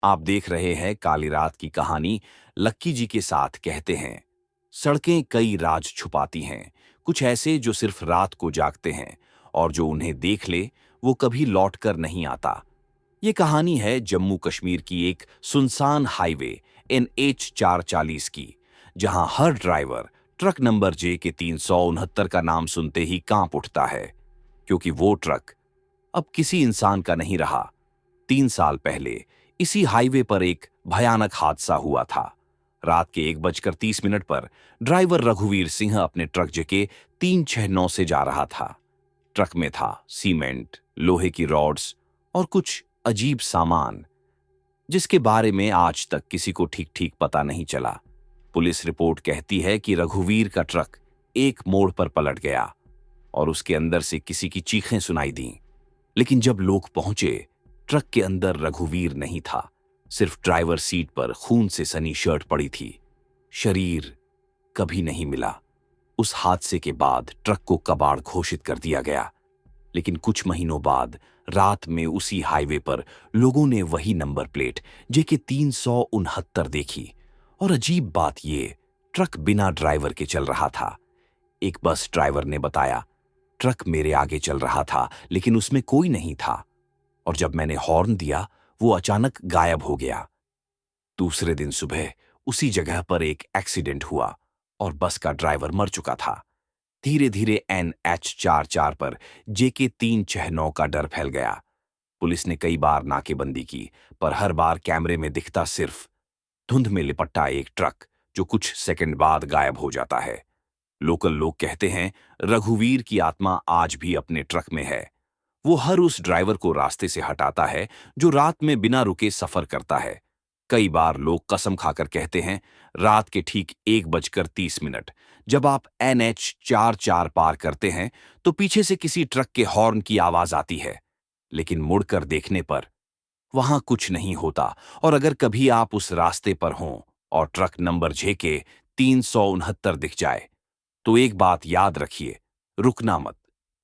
आप देख रहे हैं काली रात की कहानी। लक्की जी के साथ कहते हैं, सड़कें कई राज छुपाती हैं, कुछ ऐसे जो सिर्फ रात को जागते हैं और जो उन्हें देख ले वो कभी लौट कर नहीं आता। ये कहानी है जम्मू कश्मीर की एक सुनसान हाईवे NH 440 की, जहां हर ड्राइवर ट्रक नंबर जे के 369 का नाम सुनते ही कांप उठता है, क्योंकि वो ट्रक अब किसी इंसान का नहीं रहा। 3 साल पहले इसी हाईवे पर एक भयानक हादसा हुआ था। रात के 1:30 पर ड्राइवर रघुवीर सिंह अपने ट्रक जेके 369 से जा रहा था। ट्रक में था सीमेंट, लोहे की रॉड्स और कुछ अजीब सामान, जिसके बारे में आज तक किसी को ठीक ठीक पता नहीं चला। पुलिस रिपोर्ट कहती है कि रघुवीर का ट्रक एक मोड़ पर पलट गया और उसके अंदर से किसी की चीखें सुनाई दी। लेकिन जब लोग पहुंचे, ट्रक के अंदर रघुवीर नहीं था, सिर्फ ड्राइवर सीट पर खून से सनी शर्ट पड़ी थी। शरीर कभी नहीं मिला। उस हादसे के बाद ट्रक को कबाड़ घोषित कर दिया गया। लेकिन कुछ महीनों बाद रात में उसी हाईवे पर लोगों ने वही नंबर प्लेट जेके 369 देखी। और अजीब बात ये, ट्रक बिना ड्राइवर के चल रहा था। एक बस ड्राइवर ने बताया, ट्रक मेरे आगे चल रहा था लेकिन उसमें कोई नहीं था, और जब मैंने हॉर्न दिया वो अचानक गायब हो गया। दूसरे दिन सुबह उसी जगह पर एक एक्सीडेंट हुआ और बस का ड्राइवर मर चुका था। धीरे धीरे NH 44 पर जेके 369 का डर फैल गया। पुलिस ने कई बार नाकेबंदी की, पर हर बार कैमरे में दिखता सिर्फ धुंध में लिपटा एक ट्रक जो कुछ सेकंड बाद गायब हो जाता है। लोकल लोग कहते हैं, रघुवीर की आत्मा आज भी अपने ट्रक में है। वो हर उस ड्राइवर को रास्ते से हटाता है जो रात में बिना रुके सफर करता है। कई बार लोग कसम खाकर कहते हैं, रात के ठीक 1:30 जब आप NH 44 पार करते हैं तो पीछे से किसी ट्रक के हॉर्न की आवाज आती है, लेकिन मुड़कर देखने पर वहां कुछ नहीं होता। और अगर कभी आप उस रास्ते पर हों और ट्रक नंबर जेके 369 दिख जाए, तो एक बात याद रखिए, रुकना मत,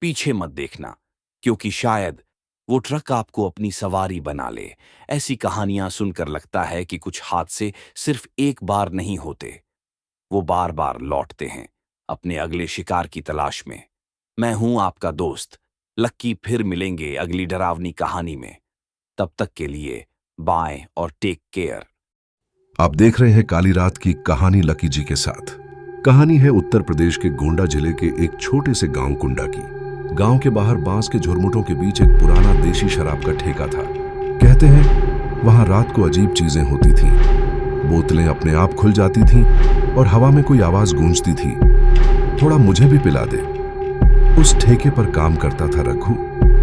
पीछे मत देखना, क्योंकि शायद वो ट्रक आपको अपनी सवारी बना ले। ऐसी कहानियां सुनकर लगता है कि कुछ हादसे सिर्फ एक बार नहीं होते, वो बार बार लौटते हैं अपने अगले शिकार की तलाश में। मैं हूं आपका दोस्त लक्की, फिर मिलेंगे अगली डरावनी कहानी में। तब तक के लिए बाय और टेक केयर। आप देख रहे हैं काली रात की कहानी लकी जी के साथ। कहानी है उत्तर प्रदेश के गोंडा जिले के एक छोटे से गांव कुंडा की। गांव के बाहर बांस के झुरमुटों के बीच एक पुराना देशी शराब का ठेका था। कहते हैं वहां रात को अजीब चीजें होती थीं। बोतलें अपने आप खुल जाती थीं और हवा में कोई आवाज गूंजती थी, थोड़ा मुझे भी पिला दे। उस ठेके पर काम करता था रघु,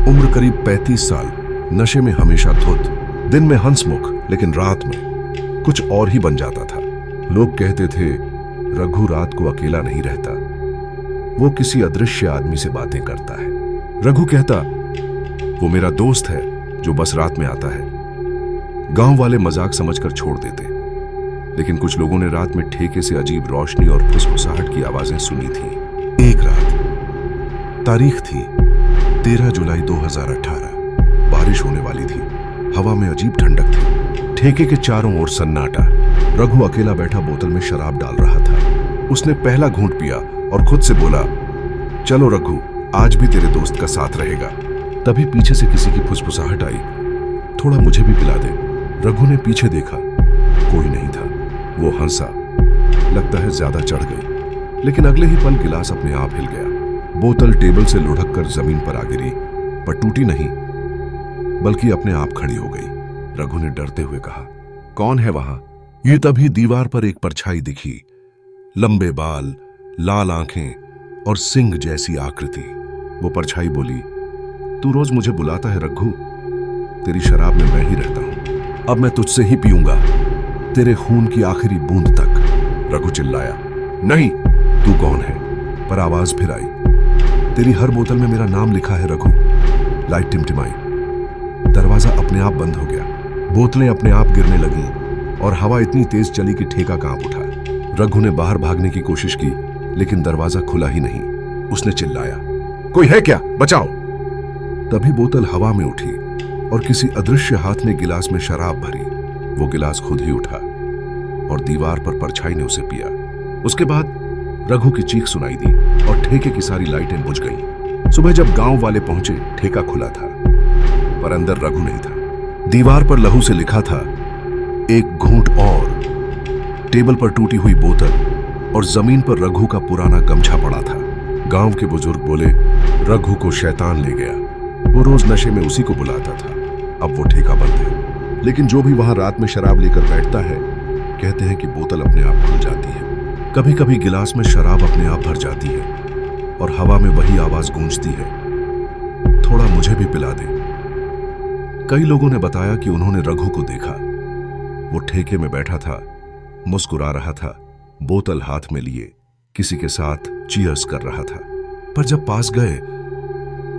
उम्र करीब 35 साल, नशे में हमेशा धुत, दिन में हंसमुख लेकिन रात में कुछ और ही बन जाता था। लोग कहते थे रघु रात को अकेला नहीं रहता, वो किसी अदृश्य आदमी से बातें करता है। रघु कहता, वो मेरा दोस्त है जो बस रात में आता है। गांव वाले मजाक समझकर छोड़ देते, लेकिन कुछ लोगों ने रात में ठेके से अजीब रोशनी और फुसफुसाहट की आवाजें सुनी थी। एक रात, तारीख थी 13 जुलाई 2018, बारिश होने वाली थी। हवा में अजीब ठंडक थी। ठेके के चारों ओर सन्नाटा। रघु अकेला बैठा बोतल में शराब डाल रहा था। उसने पहला घूंट पिया और खुद से बोला, चलो रघु, आज भी तेरे दोस्त का साथ रहेगा। तभी पीछे से किसी की फुसफुसाहट आई, थोड़ा मुझे भी पिला दे। रघु ने पीछे देखा, कोई नहीं था। वो हंसा, लगता है ज्यादा चढ़ गई। लेकिन अगले ही पल गिलास अपने आप हिल गया। बोतल टेबल से लुढ़क कर जमीन पर आ गिरी, पर टूटी नहीं, बल्कि अपने आप खड़ी हो गई। रघु ने डरते हुए कहा, कौन है वहां? ये तभी दीवार पर एक परछाई दिखी, लंबे बाल, लाल आंखें और सिंह जैसी आकृति। वो परछाई बोली, तू रोज मुझे बुलाता है रघु, तेरी शराब में मैं ही रहता हूं। अब मैं तुझसे ही पीऊंगा, तेरे खून की आखिरी बूंद तक। रघु चिल्लाया, नहीं, तू कौन है? पर आवाज फिर आई, तेरी हर बोतल में मेरा नाम लिखा है रघु। लाइट टिमटिमाई, दरवाजा अपने आप बंद हो गया। बोतलें अपने आप गिरने लगीं और हवा इतनी तेज चली कि ठेका कांप उठा। रघु ने बाहर भागने की कोशिश की, लेकिन दरवाजा खुला ही नहीं। उसने चिल्लाया, कोई है क्या? बचाओ! तभी बोतल हवा में उठी और किसी अदृश्य हाथ ने गिलास में शराब भरी। वो गिलास खुद ही उठा और दीवार पर परछाई ने उसे पिया। उसके बाद रघु की चीख सुनाई दी और ठेके की सारी लाइटें बुझ गईं। सुबह जब गांव वाले पहुंचे, ठेका खुला था, पर अंदर रघु नहीं था। दीवार पर लहू से लिखा था, एक घूंट और। टेबल पर टूटी हुई बोतल और जमीन पर रघु का पुराना गमछा पड़ा था। गांव के बुजुर्ग बोले, रघु को शैतान ले गया। वो रोज नशे में उसी को बुलाता था। अब वो ठेका बंद है, लेकिन जो भी वहां रात में शराब लेकर बैठता है, कहते हैं कि बोतल अपने आप खुल जाती है। कभी कभी गिलास में शराब अपने आप भर जाती है और हवा में वही आवाज गूंजती है, थोड़ा मुझे भी पिला दे। कई लोगों ने बताया कि उन्होंने रघु को देखा। वो ठेके में बैठा था, मुस्कुरा रहा था, बोतल हाथ में लिए किसी के साथ चीयर्स कर रहा था। पर जब पास गए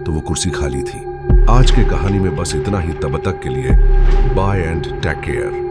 तो वो कुर्सी खाली थी। आज के कहानी में बस इतना ही। तब तक के लिए बाय एंड टेक केयर।